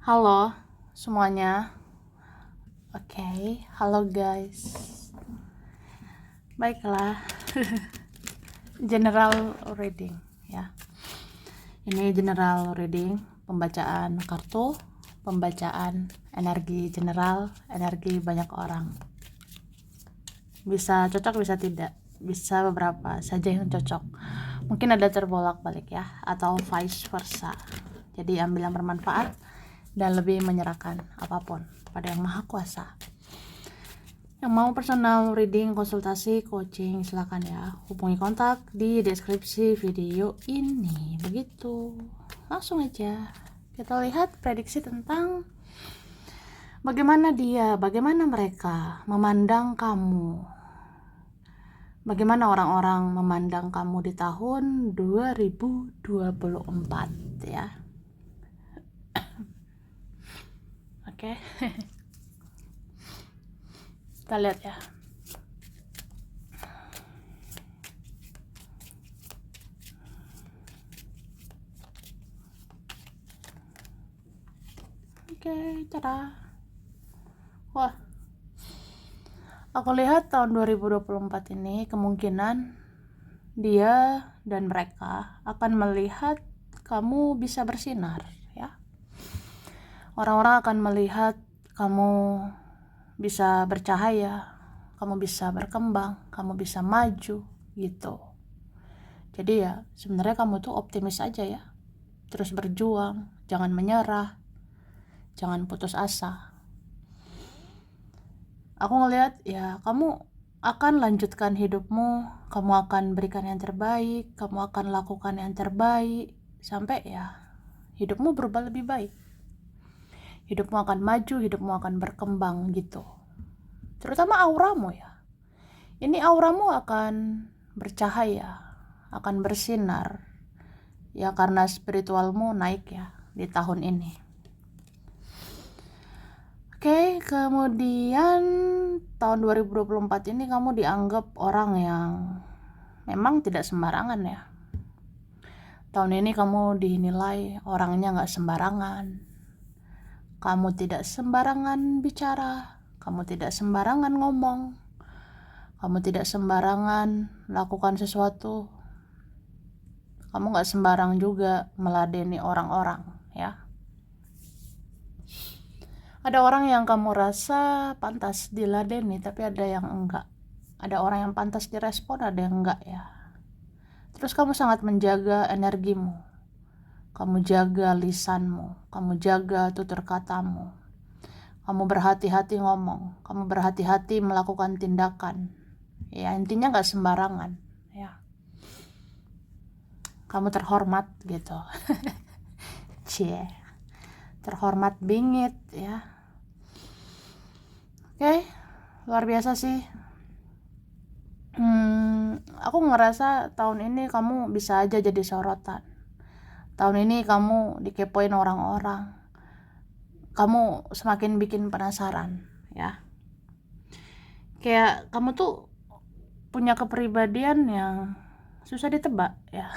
Halo semuanya. Oke, halo guys. Baiklah. General reading ya. Ini general reading, pembacaan kartu, pembacaan energi general, energi banyak orang. Bisa cocok, bisa tidak. Bisa beberapa saja yang cocok. Mungkin ada terbolak-balik ya, atau vice versa. Jadi ambil yang bermanfaat dan lebih menyerahkan apapun pada Yang Maha Kuasa. Yang mau personal reading, konsultasi, coaching, silakan ya. Hubungi kontak di deskripsi video ini. Begitu. Langsung aja. Kita lihat prediksi tentang bagaimana mereka memandang kamu. Bagaimana orang-orang memandang kamu di tahun 2024 ya. Oke. Kita lihat ya. Oke, cara. Wah. Aku lihat tahun 2024 ini kemungkinan dia dan mereka akan melihat kamu bisa bersinar ya. Orang-orang akan melihat kamu bisa bercahaya, kamu bisa berkembang, kamu bisa maju gitu. Jadi ya sebenarnya kamu tuh optimis aja ya. Terus berjuang, jangan menyerah, jangan putus asa. Aku ngelihat ya kamu akan lanjutkan hidupmu, kamu akan berikan yang terbaik, kamu akan lakukan yang terbaik sampai ya hidupmu berubah lebih baik. Hidupmu akan maju, hidupmu akan berkembang gitu. Terutama auramu ya. Ini auramu akan bercahaya, akan bersinar. Ya karena spiritualmu naik ya di tahun ini. Oke, kemudian tahun 2024 ini kamu dianggap orang yang memang tidak sembarangan ya. Tahun ini kamu dinilai orangnya gak sembarangan. Kamu tidak sembarangan bicara, kamu tidak sembarangan ngomong, kamu tidak sembarangan lakukan sesuatu. Kamu gak sembarang juga meladeni orang-orang ya. Ada orang yang kamu rasa pantas diladeni, tapi ada yang enggak. Ada orang yang pantas direspon, ada yang enggak ya. Terus kamu sangat menjaga energimu. Kamu jaga lisanmu, kamu jaga tutur katamu. Kamu berhati-hati ngomong, kamu berhati-hati melakukan tindakan. Ya intinya gak sembarangan ya. Kamu terhormat gitu. Cie. Terhormat bingit ya. Oke, luar biasa sih. Aku ngerasa tahun ini kamu bisa aja jadi sorotan. Tahun ini kamu dikepoin orang-orang. Kamu semakin bikin penasaran ya. Kayak kamu tuh punya kepribadian yang susah ditebak ya.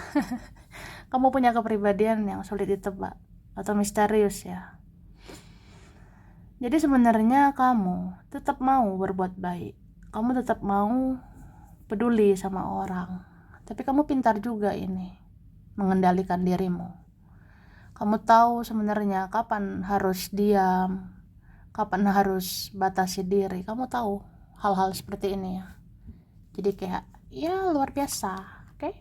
Kamu punya kepribadian yang sulit ditebak atau misterius ya. Jadi sebenarnya kamu tetap mau berbuat baik. Kamu tetap mau peduli sama orang. Tapi kamu pintar juga ini mengendalikan dirimu. Kamu tahu sebenarnya kapan harus diam, kapan harus batasi diri. Kamu tahu hal-hal seperti ini ya. Jadi kayak ya luar biasa, oke?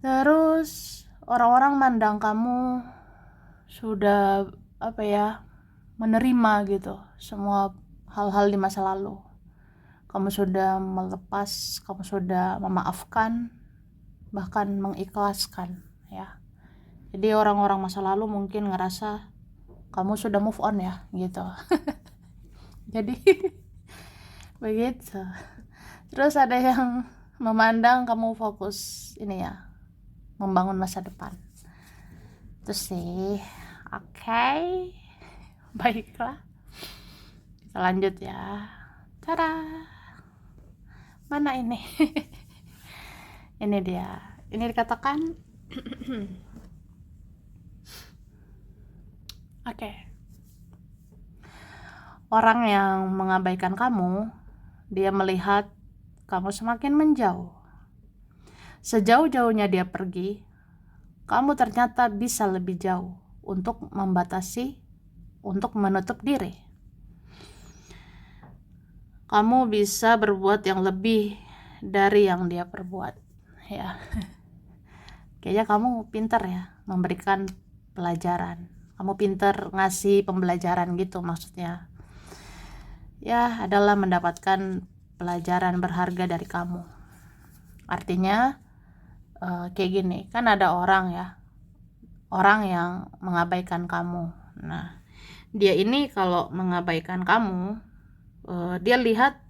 Terus orang-orang mandang kamu sudah menerima gitu semua hal-hal di masa lalu. Kamu sudah melepas, kamu sudah memaafkan, bahkan mengikhlaskan ya. Jadi orang-orang masa lalu mungkin ngerasa kamu sudah move on ya gitu. Jadi begitu. Terus ada yang memandang kamu fokus ini ya, membangun masa depan. Terus sih, oke. Baiklah. Kita lanjut ya. Tada. Mana ini? Ini dia. Ini dikatakan Oke. Orang yang mengabaikan kamu, dia melihat kamu semakin menjauh. Sejauh-jauhnya dia pergi, kamu ternyata bisa lebih jauh untuk membatasi, untuk menutup diri. Kamu bisa berbuat yang lebih dari yang dia perbuat, ya. Kayaknya kamu pintar ya memberikan pelajaran. Kamu pintar ngasih pembelajaran gitu maksudnya. Ya, adalah mendapatkan pelajaran berharga dari kamu. Artinya kayak gini, kan ada orang ya, orang yang mengabaikan kamu. Nah, dia ini kalau mengabaikan kamu, dia lihat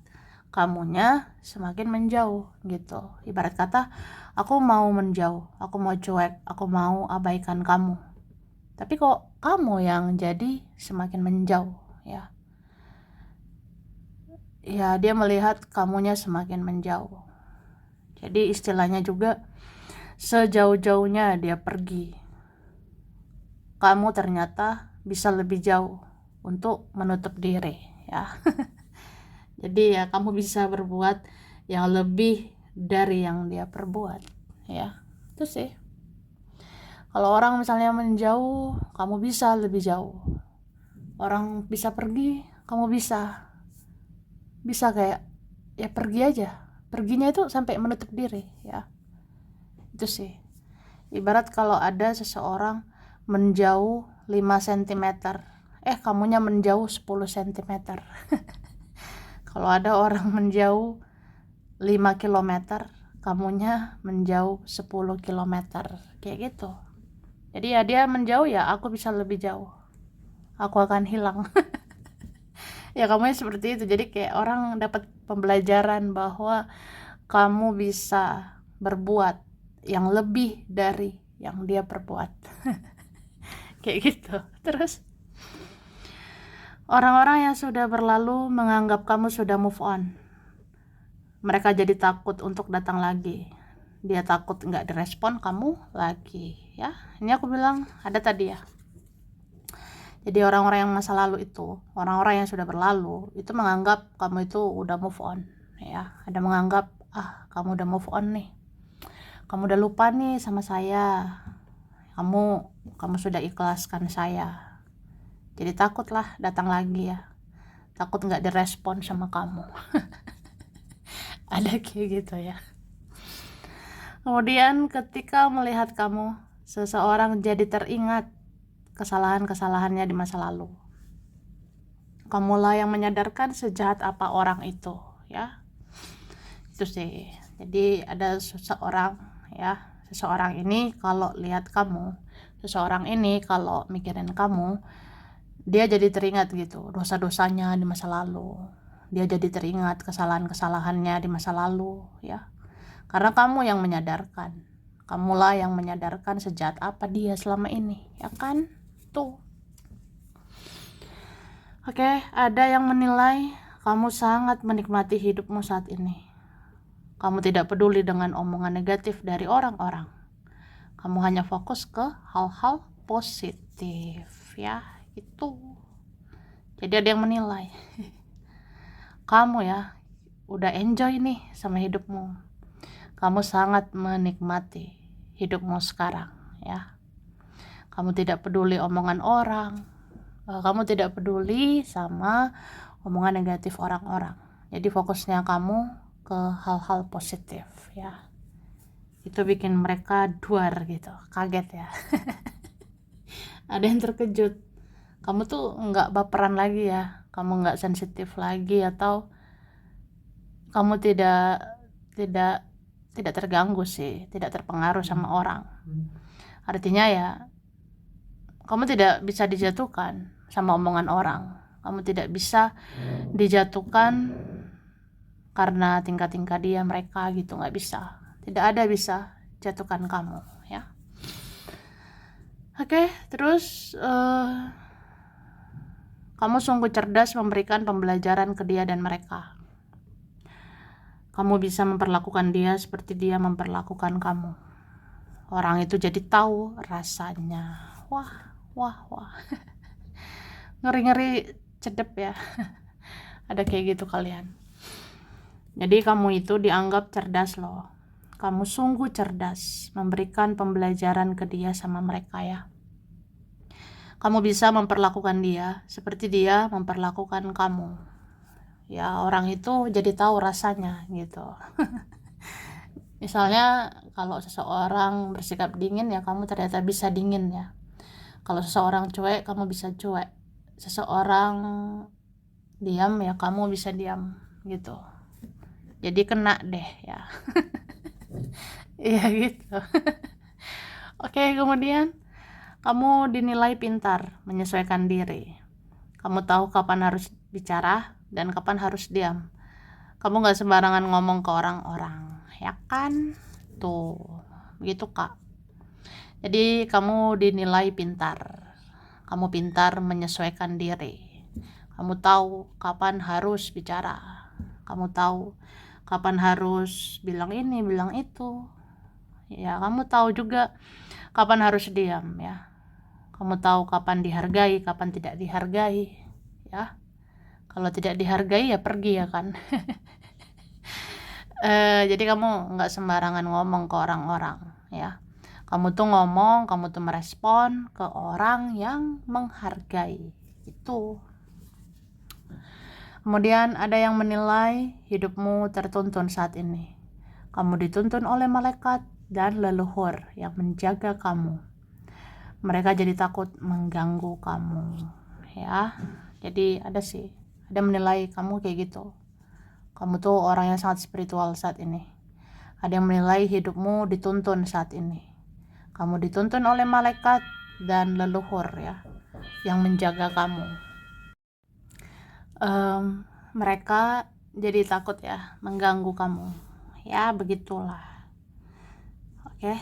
kamunya semakin menjauh gitu. Ibarat kata, aku mau menjauh, aku mau cuek, aku mau abaikan kamu. Tapi kok kamu yang jadi semakin menjauh, ya. Ya, dia melihat kamunya semakin menjauh. Jadi istilahnya juga, sejauh-jauhnya dia pergi, kamu ternyata bisa lebih jauh untuk menutup diri, ya. Jadi ya kamu bisa berbuat yang lebih dari yang dia perbuat, ya. Itu sih. Kalau orang misalnya menjauh, kamu bisa lebih jauh. Orang bisa pergi, kamu bisa kayak ya pergi aja. Perginya itu sampai menutup diri, ya. Itu sih. Ibarat kalau ada seseorang menjauh 5 cm, kamunya menjauh 10 cm. Kalau ada orang menjauh 5 km, kamunya menjauh 10 km, kayak gitu. Jadi ya dia menjauh, ya aku bisa lebih jauh, aku akan hilang. Ya kamunya seperti itu. Jadi kayak orang dapat pembelajaran bahwa kamu bisa berbuat yang lebih dari yang dia perbuat. Kayak gitu. Terus orang-orang yang sudah berlalu menganggap kamu sudah move on. Mereka jadi takut untuk datang lagi. Dia takut nggak direspon kamu lagi, ya. Ini aku bilang ada tadi ya. Jadi orang-orang yang masa lalu itu, orang-orang yang sudah berlalu itu menganggap kamu itu udah move on, ya. Ada menganggap, kamu udah move on nih, kamu udah lupa nih sama saya, kamu sudah ikhlaskan saya. Jadi takutlah datang lagi, ya. Takut nggak direspon sama kamu. Ada kayak gitu ya. Kemudian ketika melihat kamu, seseorang jadi teringat kesalahan-kesalahannya di masa lalu. Kamulah yang menyadarkan sejahat apa orang itu, ya. Itu sih. Jadi ada seseorang, ya. Seseorang ini kalau lihat kamu, seseorang ini kalau mikirin kamu, dia jadi teringat gitu dosa-dosanya di masa lalu. Dia jadi teringat kesalahan-kesalahannya di masa lalu, ya. Karena kamu yang menyadarkan. Kamulah yang menyadarkan sejahat apa dia selama ini, ya kan? Tuh. Oke, ada yang menilai kamu sangat menikmati hidupmu saat ini. Kamu tidak peduli dengan omongan negatif dari orang-orang. Kamu hanya fokus ke hal-hal positif, ya. Itu. Jadi ada yang menilai kamu ya udah enjoy nih sama hidupmu. Kamu sangat menikmati hidupmu sekarang, ya. Kamu tidak peduli omongan orang. Kamu tidak peduli sama omongan negatif orang-orang. Jadi fokusnya kamu ke hal-hal positif, ya. Itu bikin mereka duar gitu, kaget ya. Ada yang terkejut. Kamu tuh nggak baperan lagi ya, kamu nggak sensitif lagi, atau kamu tidak tidak terganggu sih, tidak terpengaruh sama orang. Artinya ya, kamu tidak bisa dijatuhkan sama omongan orang. Kamu tidak bisa dijatuhkan karena tingkah-tingkah dia mereka gitu, nggak bisa. Tidak ada bisa jatuhkan kamu, ya. Oke, terus kamu sungguh cerdas memberikan pembelajaran ke dia dan mereka. Kamu bisa memperlakukan dia seperti dia memperlakukan kamu. Orang itu jadi tahu rasanya. Wah. ngeri-ngeri cedep ya. Ada kayak gitu kalian. Jadi kamu itu dianggap cerdas loh. Kamu sungguh cerdas memberikan pembelajaran ke dia sama mereka ya. Kamu bisa memperlakukan dia seperti dia memperlakukan kamu. Ya orang itu jadi tahu rasanya gitu. Misalnya kalau seseorang bersikap dingin ya kamu ternyata bisa dingin ya. Kalau seseorang cuek kamu bisa cuek. Seseorang diam ya kamu bisa diam gitu. Jadi kena deh ya. Iya gitu. Oke, kemudian kamu dinilai pintar menyesuaikan diri. Kamu tahu kapan harus bicara dan kapan harus diam. Kamu gak sembarangan ngomong ke orang-orang, ya kan? Tuh, begitu Kak. Jadi kamu dinilai pintar. Kamu pintar menyesuaikan diri. Kamu tahu kapan harus bicara. Kamu tahu kapan harus bilang ini, bilang itu. Ya, kamu tahu juga kapan harus diam ya. Kamu tahu kapan dihargai, kapan tidak dihargai ya. Kalau tidak dihargai ya pergi ya kan. Jadi kamu nggak sembarangan ngomong ke orang-orang ya. Kamu tuh ngomong, kamu tuh merespon ke orang yang menghargai itu. Kemudian ada yang menilai hidupmu tertuntun saat ini. Kamu dituntun oleh malaikat dan leluhur yang menjaga kamu. Mereka jadi takut mengganggu kamu ya. Jadi ada menilai kamu kayak gitu. Kamu tuh orang yang sangat spiritual saat ini. Ada yang menilai hidupmu dituntun saat ini. Kamu dituntun oleh malaikat dan leluhur ya, yang menjaga kamu. Mereka jadi takut ya mengganggu kamu. Ya begitulah. Oke.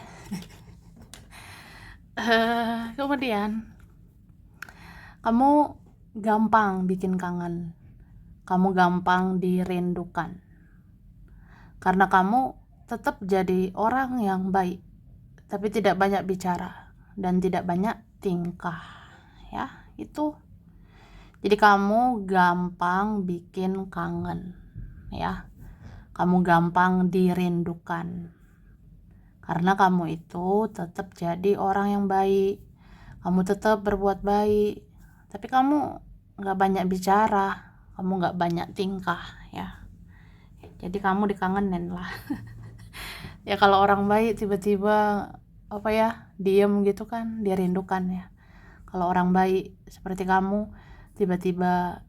Kemudian kamu gampang bikin kangen. Kamu gampang dirindukan. Karena kamu tetap jadi orang yang baik, tapi tidak banyak bicara dan tidak banyak tingkah. Ya, itu. Jadi kamu gampang bikin kangen, ya. Kamu gampang dirindukan. Karena kamu itu tetap jadi orang yang baik. Kamu tetap berbuat baik, tapi kamu gak banyak bicara, kamu gak banyak tingkah ya. Jadi kamu dikangenin lah. Ya kalau orang baik tiba-tiba diem gitu kan, dia rindukan ya. Kalau orang baik seperti kamu tiba-tiba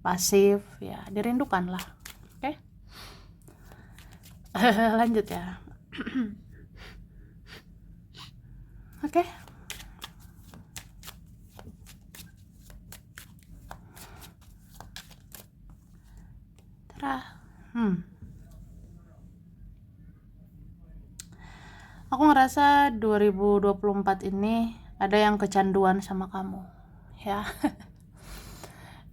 pasif ya, dirindukan lah. Oke. Lanjut ya. Oke. Aku ngerasa 2024 ini ada yang kecanduan sama kamu ya.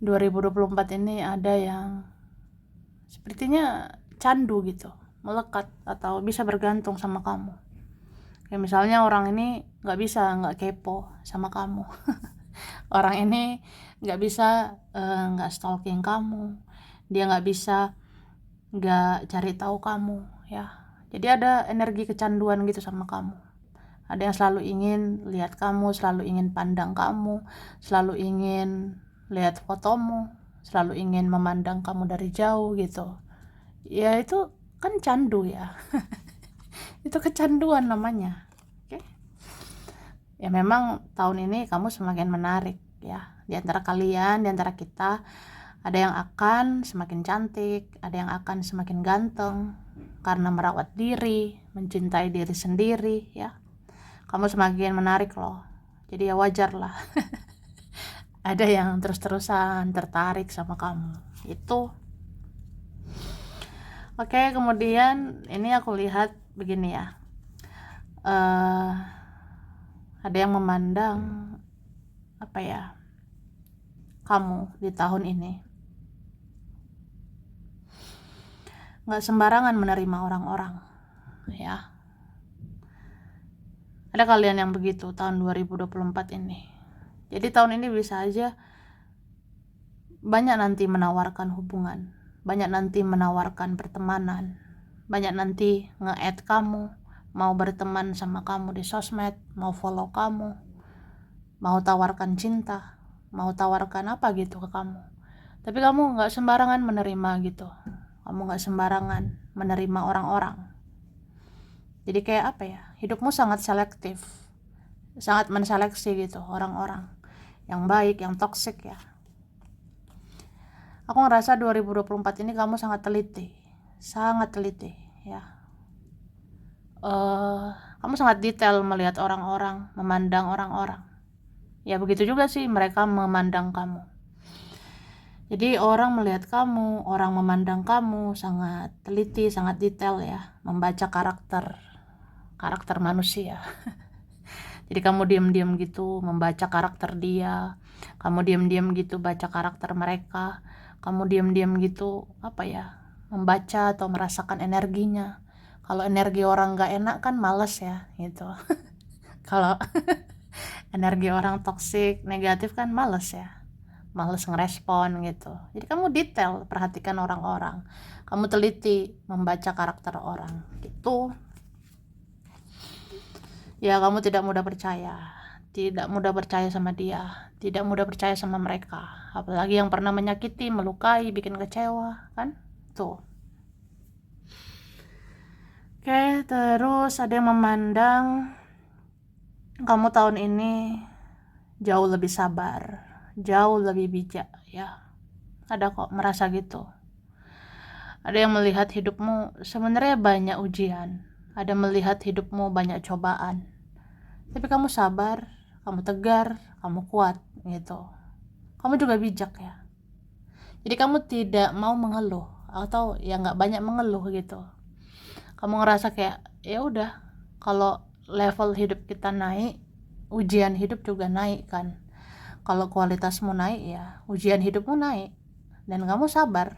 2024 ini ada yang sepertinya candu gitu, melekat atau bisa bergantung sama kamu. Kayak misalnya orang ini nggak kepo sama kamu. Orang ini nggak bisa nggak stalking kamu, dia nggak bisa nggak cari tahu kamu ya. Jadi ada energi kecanduan gitu sama kamu. Ada yang selalu ingin lihat kamu, selalu ingin pandang kamu, selalu ingin lihat fotomu, selalu ingin memandang kamu dari jauh gitu. Ya itu kan candu ya. Itu kecanduan namanya. Oke. Ya memang tahun ini kamu semakin menarik ya. Di antara kalian, di antara kita, ada yang akan semakin cantik, ada yang akan semakin ganteng karena merawat diri, mencintai diri sendiri ya. Kamu semakin menarik loh. Jadi ya wajar lah. Ada yang terus-terusan tertarik sama kamu. Itu. Oke, kemudian ini aku lihat begini ya. Ada yang memandang kamu di tahun ini nggak sembarangan menerima orang-orang ya. Ada kalian yang begitu tahun 2024 ini. Jadi tahun ini bisa aja banyak nanti menawarkan hubungan, banyak nanti menawarkan pertemanan, banyak nanti nge-add kamu, mau berteman sama kamu di sosmed, mau follow kamu, mau tawarkan cinta, mau tawarkan apa gitu ke kamu. Tapi kamu gak sembarangan menerima gitu, kamu gak sembarangan menerima orang-orang. Jadi kayak apa ya, hidupmu sangat selektif, sangat menseleksi gitu orang-orang yang baik, yang toksik ya. Aku ngerasa 2024 ini kamu sangat teliti ya. Kamu sangat detail melihat orang-orang, memandang orang-orang. Ya begitu juga sih mereka memandang kamu. Jadi orang melihat kamu, orang memandang kamu sangat teliti, sangat detail ya, membaca karakter manusia. Jadi kamu diam-diam gitu membaca karakter dia, kamu diam-diam gitu baca karakter mereka, kamu diam-diam gitu apa ya, membaca atau merasakan energinya. Kalau energi orang gak enak kan males ya gitu. Kalau energi orang toksik, negatif kan males ya, males ngerespon gitu. Jadi kamu detail perhatikan orang-orang, kamu teliti membaca karakter orang gitu. Ya kamu tidak mudah percaya sama dia, tidak mudah percaya sama mereka, apalagi yang pernah menyakiti, melukai, bikin kecewa kan tuh. Oke, terus ada yang memandang kamu tahun ini jauh lebih sabar, jauh lebih bijak ya. Ada kok merasa gitu. Ada yang melihat hidupmu sebenarnya banyak ujian, ada melihat hidupmu banyak cobaan, tapi kamu sabar, kamu tegar, kamu kuat gitu. Kamu juga bijak ya. Jadi kamu tidak mau mengeluh, atau ya nggak banyak mengeluh gitu. Kamu ngerasa kayak ya udah, kalau level hidup kita naik, ujian hidup juga naik kan. Kalau kualitasmu naik ya ujian hidupmu naik, dan kamu sabar,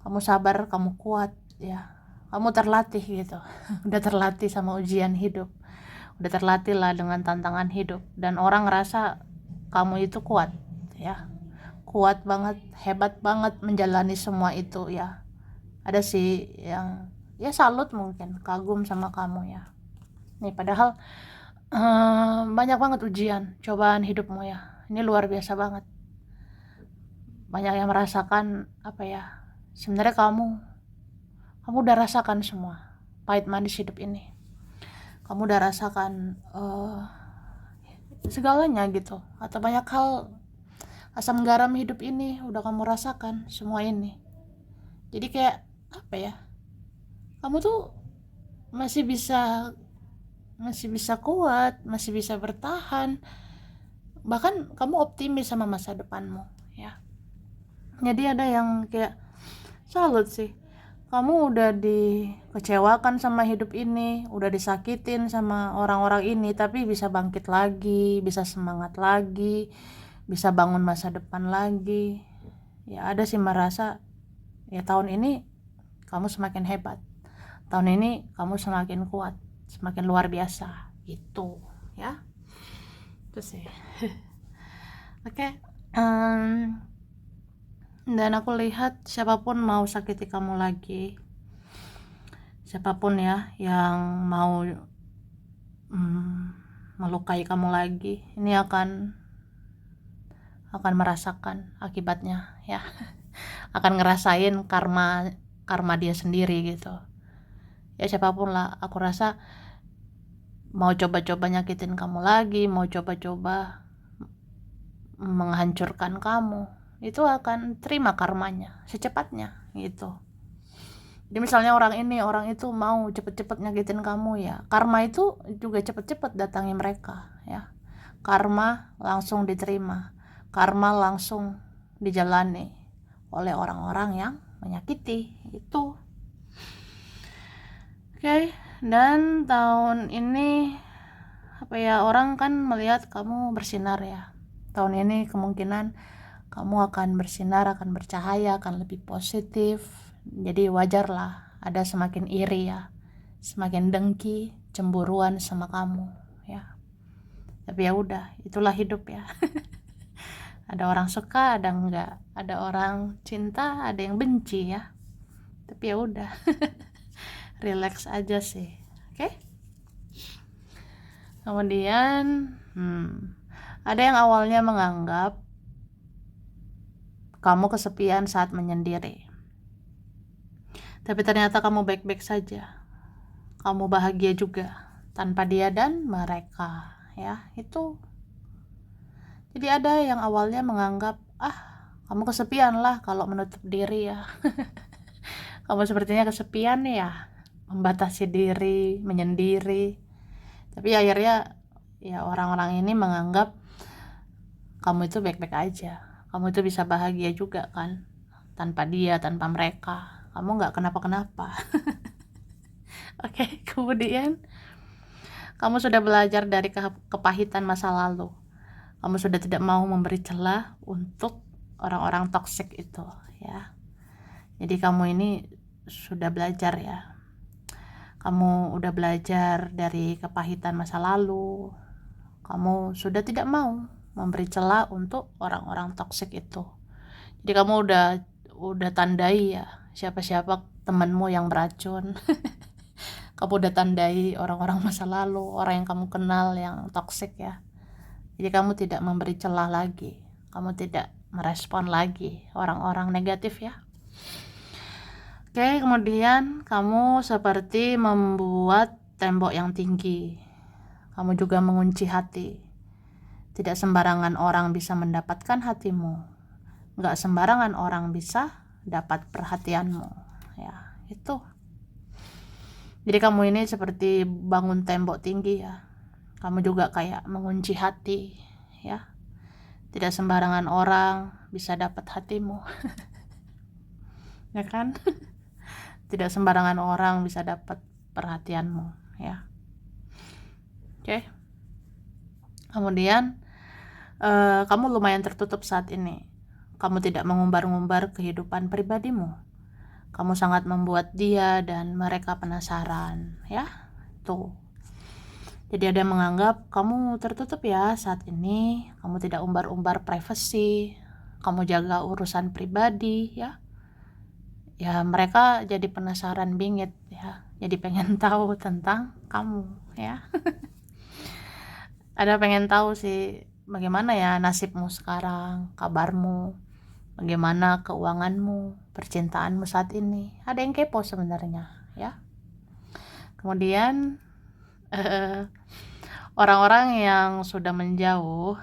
kamu kuat ya, kamu terlatih gitu. Udah terlatih sama ujian hidup, udah terlatih lah dengan tantangan hidup, dan orang ngerasa kamu itu kuat ya, kuat banget, hebat banget menjalani semua itu ya. Ada sih yang ya salut, mungkin kagum sama kamu ya. Nih padahal banyak banget ujian, cobaan hidupmu ya. Ini luar biasa banget. Banyak yang merasakan apa ya, sebenarnya kamu udah rasakan semua pahit manis hidup ini. Kamu udah rasakan segalanya gitu, atau banyak hal asam garam hidup ini udah kamu rasakan semua ini. Jadi kayak apa ya, kamu tuh masih bisa kuat, masih bisa bertahan, bahkan kamu optimis sama masa depanmu ya. Jadi ada yang kayak salut sih, kamu udah dikecewakan sama hidup ini, udah disakitin sama orang-orang ini, tapi bisa bangkit lagi, bisa semangat lagi, bisa bangun masa depan lagi ya. Ada sih merasa ya tahun ini kamu semakin hebat, tahun ini kamu semakin kuat, semakin luar biasa gitu ya. Terus ya oke. Dan aku lihat siapapun mau sakiti kamu lagi, siapapun ya yang mau melukai kamu lagi, ini akan merasakan akibatnya ya. Akan ngerasain karma dia sendiri gitu ya. Siapapun lah, aku rasa mau coba-coba nyakitin kamu lagi, mau coba-coba menghancurkan kamu, itu akan terima karmanya secepatnya gitu. Jadi misalnya orang itu mau cepet-cepet nyakitin kamu ya, karma itu juga cepet-cepet datangi mereka ya. Karma langsung diterima, karma langsung dijalani oleh orang-orang yang menyakiti itu. Oke, dan tahun ini apa ya, orang kan melihat kamu bersinar ya. Tahun ini kemungkinan kamu akan bersinar, akan bercahaya, akan lebih positif. Jadi wajar lah ada semakin iri ya, semakin dengki, cemburuan sama kamu ya. Tapi ya udah, itulah hidup ya. Ada orang suka, ada enggak, ada orang cinta, ada yang benci ya. Tapi ya udah, relax aja sih. Oke? Kemudian ada yang awalnya menganggap kamu kesepian saat menyendiri, tapi ternyata kamu baik-baik saja. Kamu bahagia juga tanpa dia dan mereka, ya. Itu jadi ada yang awalnya menganggap kamu kesepian lah kalau menutup diri ya. Kamu sepertinya kesepian ya, membatasi diri, menyendiri. Tapi akhirnya ya orang-orang ini menganggap kamu itu baik-baik aja. Kamu itu bisa bahagia juga kan, tanpa dia, tanpa mereka. Kamu nggak kenapa-kenapa. Oke, kemudian kamu sudah belajar dari kepahitan masa lalu. Kamu sudah tidak mau memberi celah untuk orang-orang toksik itu, ya. Jadi kamu ini sudah belajar ya. Kamu udah belajar dari kepahitan masa lalu. Kamu sudah tidak mau memberi celah untuk orang-orang toksik itu. Jadi kamu udah tandai ya siapa-siapa temanmu yang beracun. Kamu udah tandai orang-orang masa lalu, orang yang kamu kenal yang toksik ya. Jadi kamu tidak memberi celah lagi. Kamu tidak merespon lagi orang-orang negatif ya. Oke, kemudian kamu seperti membuat tembok yang tinggi. Kamu juga mengunci hati. Tidak sembarangan orang bisa mendapatkan hatimu. Nggak sembarangan orang bisa dapat perhatianmu. Ya, itu. Jadi kamu ini seperti bangun tembok tinggi ya. Kamu juga kayak mengunci hati ya. Tidak sembarangan orang bisa dapat hatimu. Ya kan? Tidak sembarangan orang bisa dapat perhatianmu ya. Oke. Kemudian kamu lumayan tertutup saat ini. Kamu tidak mengumbar-ngumbar kehidupan pribadimu. Kamu sangat membuat dia dan mereka penasaran ya. Tuh. Jadi ada yang menganggap kamu tertutup ya saat ini. Kamu tidak umbar-umbar privasi. Kamu jaga urusan pribadi ya. Ya mereka jadi penasaran bingit ya. Jadi pengen tahu tentang kamu ya. Ada pengen tahu sih bagaimana ya nasibmu sekarang, kabarmu, bagaimana keuanganmu, percintaanmu saat ini. Ada yang kepo sebenarnya ya. Kemudian orang-orang yang sudah menjauh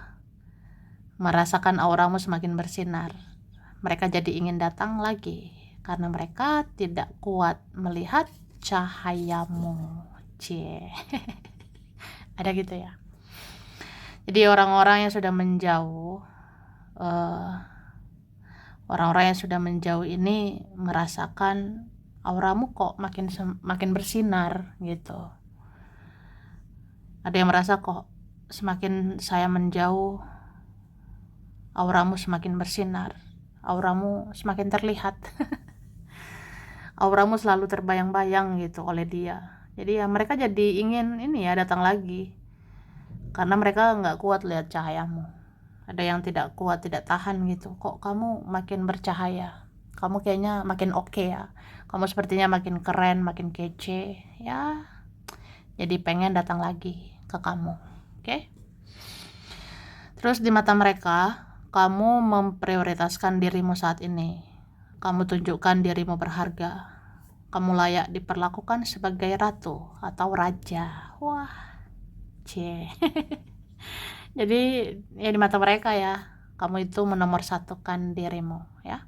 merasakan auramu semakin bersinar. Mereka jadi ingin datang lagi karena mereka tidak kuat melihat cahayamu. Cie. Ada gitu ya. Jadi orang-orang yang sudah menjauh, orang-orang yang sudah menjauh ini merasakan auramu kok makin bersinar gitu. Ada yang merasa kok semakin saya menjauh, auramu semakin bersinar, auramu semakin terlihat. Auramu selalu terbayang-bayang gitu oleh dia. Jadi ya mereka jadi ingin ini ya datang lagi. Karena mereka nggak kuat lihat cahayamu. Ada yang tidak kuat, tidak tahan gitu. Kok kamu makin bercahaya? Kamu kayaknya makin oke ya. Kamu sepertinya makin keren, makin kece. Ya, jadi pengen datang lagi ke kamu. Oke? Terus di mata mereka, kamu memprioritaskan dirimu saat ini. Kamu tunjukkan dirimu berharga. Kamu layak diperlakukan sebagai ratu atau raja. Wah, cie. Jadi ya di mata mereka ya, kamu itu menomorsatukan dirimu ya.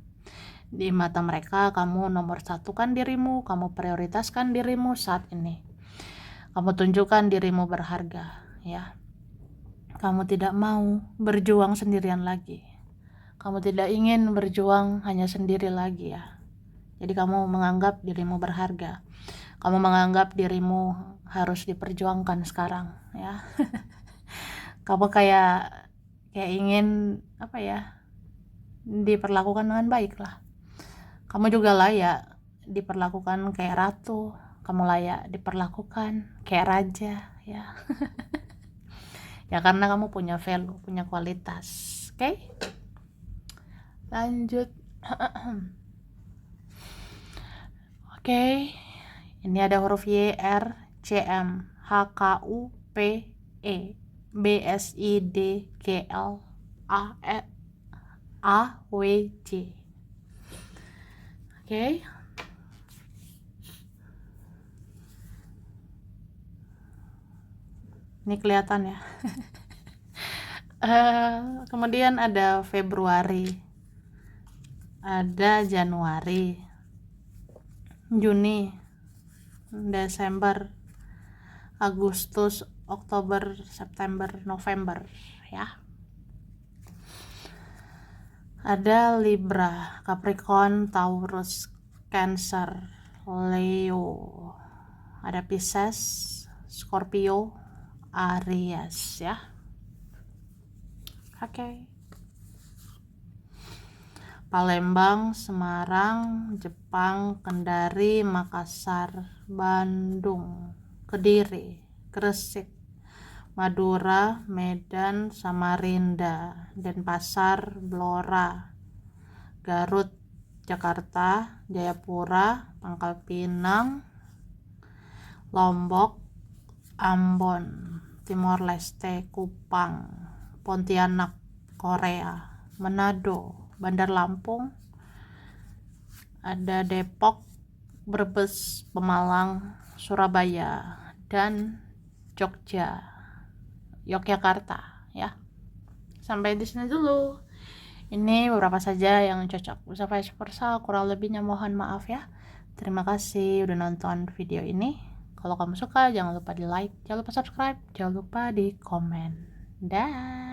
Di mata mereka kamu nomorsatukan dirimu, kamu prioritaskan dirimu saat ini. Kamu tunjukkan dirimu berharga ya. Kamu tidak mau berjuang sendirian lagi. Kamu tidak ingin berjuang hanya sendiri lagi ya. Jadi kamu menganggap dirimu berharga. Kamu menganggap dirimu harus diperjuangkan sekarang ya. Kamu kayak ingin apa ya? Diperlakukan dengan baik lah. Kamu juga layak diperlakukan kayak ratu. Kamu layak diperlakukan kayak raja ya. Ya karena kamu punya value, punya kualitas. Oke? Lanjut. Oke, ini ada huruf Y, R, C, M, H, K, U, P, E, B, S, I, D, G, L, A, W, J. Oke. Ini kelihatan ya. Kemudian ada Februari, ada Januari, Juni, Desember, Agustus, Oktober, September, November ya. Ada Libra, Capricorn, Taurus, Cancer, Leo, ada Pisces, Scorpio, Aries ya. Oke. Palembang, Semarang, Jepang, Kendari, Makassar, Bandung, Kediri, Gresik, Madura, Medan, Samarinda, Denpasar, Blora, Garut, Jakarta, Jayapura, Pangkal Pinang, Lombok, Ambon, Timor Leste, Kupang, Pontianak, Korea, Manado, Bandar Lampung, ada Depok, Brebes, Pemalang, Surabaya, dan Yogyakarta ya. Sampai di sini dulu. Ini beberapa saja yang cocok bisa vice versa, kurang lebihnya mohon maaf ya. Terima kasih udah nonton video ini. Kalau kamu suka jangan lupa di like, jangan lupa subscribe, jangan lupa di komen. Dah.